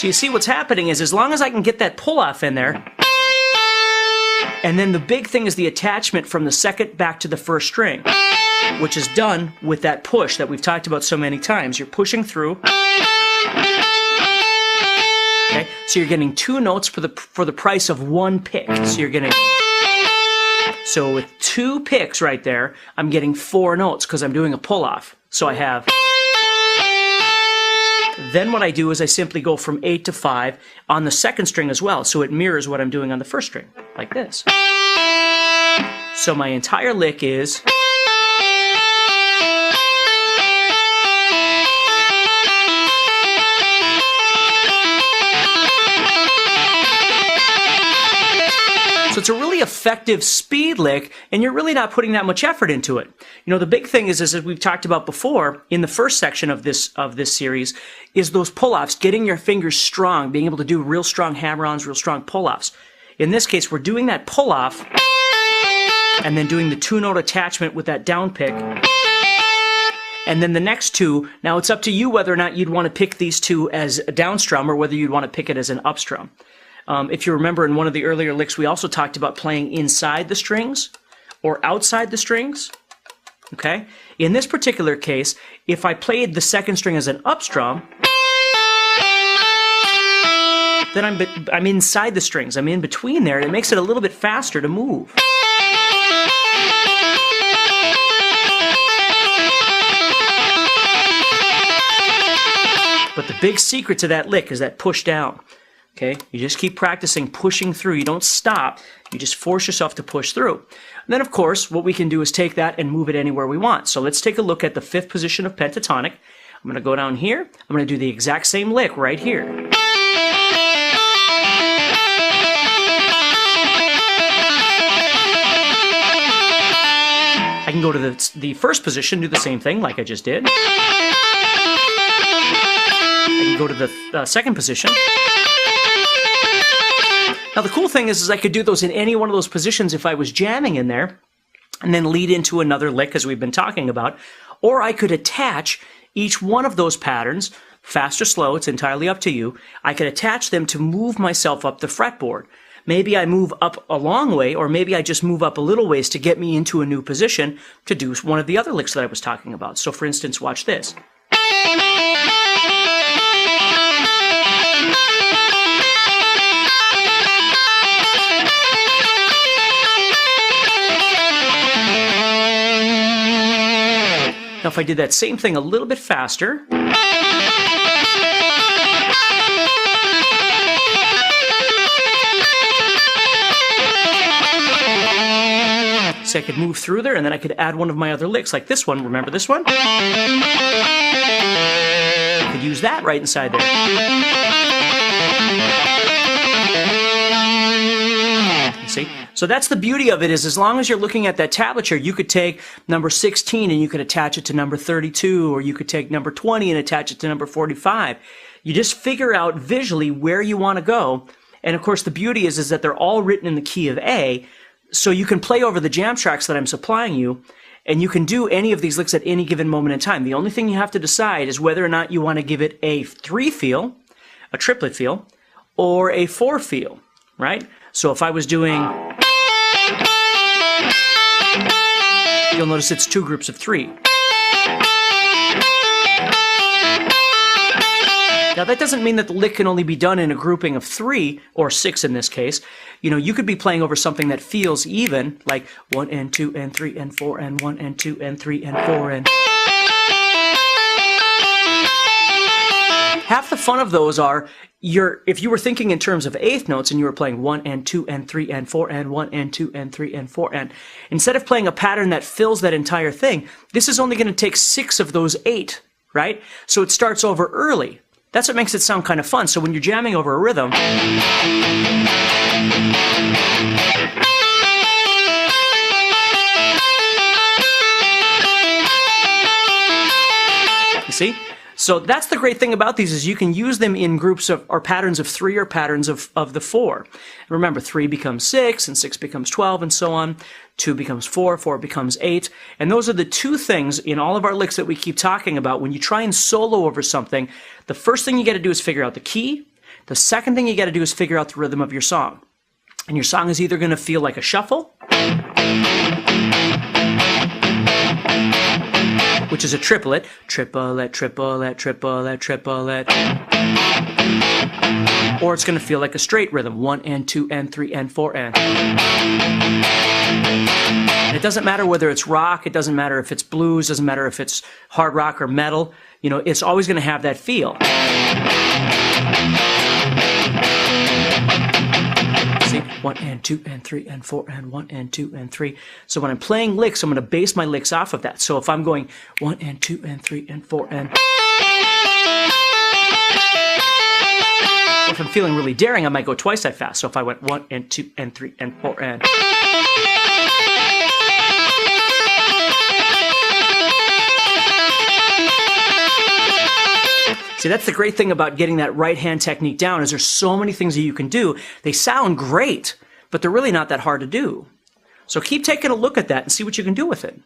So you see what's happening is as long as I can get that pull-off in there, and then the big thing is the attachment from the second back to the first string, which is done with that push that we've talked about so many times. You're pushing through. Okay? So you're getting 2 notes for the price of 1 pick. So you're getting... So with 2 picks right there, I'm getting 4 notes because I'm doing a pull-off. So I have... Then what I do is I simply go from 8 to 5 on the second string as well, so it mirrors what I'm doing on the first string, like this. So my entire lick is... So it's a really effective speed lick, and you're really not putting that much effort into it. You know, the big thing is as we've talked about before in the first section of this series, is those pull-offs, getting your fingers strong, being able to do real strong hammer-ons, real strong pull-offs. In this case, we're doing that pull-off, and then doing the 2-note attachment with that down pick. And then the next 2, now it's up to you whether or not you'd want to pick these 2 as a down strum or whether you'd want to pick it as an up strum. If you remember in one of the earlier licks, we also talked about playing inside the strings or outside the strings. Okay? In this particular case, if I played the second string as an up strum, then I'm inside the strings. I'm in between there, and it makes it a little bit faster to move. But the big secret to that lick is that push down. Okay, you just keep practicing pushing through. You don't stop. You just force yourself to push through. And then, of course, what we can do is take that and move it anywhere we want. So let's take a look at the 5th position of pentatonic. I'm going to go down here. I'm going to do the exact same lick right here. I can go to the first position, do the same thing like I just did. I can go to the second position. Now the cool thing is I could do those in any one of those positions if I was jamming in there and then lead into another lick as we've been talking about. Or I could attach each one of those patterns, fast or slow, it's entirely up to you. I could attach them to move myself up the fretboard. Maybe I move up a long way, or maybe I just move up a little ways to get me into a new position to do one of the other licks that I was talking about. So for instance, watch this. Now if I did that same thing a little bit faster, so I could move through there and then I could add one of my other licks, like this one. Remember this one? I could use that right inside there. See? So that's the beauty of it, is as long as you're looking at that tablature, you could take number 16 and you could attach it to number 32, or you could take number 20 and attach it to number 45. You just figure out visually where you want to go. And of course the beauty is that they're all written in the key of A, so you can play over the jam tracks that I'm supplying you, and you can do any of these licks at any given moment in time. The only thing you have to decide is whether or not you want to give it a 3 feel, a triplet feel, or a 4 feel, right? So if I was doing, you'll notice it's 2 groups of 3. Now that doesn't mean that the lick can only be done in a grouping of 3, or 6 in this case. You know, you could be playing over something that feels even, like 1 and 2 and 3 and 4 and 1 and 2 and 3 and 4 and... Half the fun of those are, if you were thinking in terms of eighth notes and you were playing 1 and 2 and 3 and 4 and 1 and 2 and 3 and 4 and, instead of playing a pattern that fills that entire thing, this is only going to take 6 of those 8, right? So it starts over early. That's what makes it sound kind of fun. So when you're jamming over a rhythm, you see? So that's the great thing about these, is you can use them in groups of, or patterns of 3 or patterns of the 4. Remember, 3 becomes 6, and 6 becomes 12, and so on. 2 becomes 4, 4 becomes 8. And those are the 2 things in all of our licks that we keep talking about. When you try and solo over something, the first thing you got to do is figure out the key. The second thing you got to do is figure out the rhythm of your song. And your song is either going to feel like a shuffle, which is a triplet, triplet, triplet, triplet, triplet, or it's going to feel like a straight rhythm, 1 and 2 and 3 and 4 and. And it doesn't matter whether it's rock, it doesn't matter if it's blues, doesn't matter if it's hard rock or metal, you know, it's always going to have that feel. See, 1 and 2 and 3 and 4 and 1 and 2 and 3. So when I'm playing licks, I'm going to base my licks off of that. So if I'm going 1 and 2 and 3 and 4 and... If I'm feeling really daring, I might go twice that fast. So if I went 1 and 2 and 3 and 4 and... See, that's the great thing about getting that right hand technique down is there's so many things that you can do. They sound great, but they're really not that hard to do. So keep taking a look at that and see what you can do with it.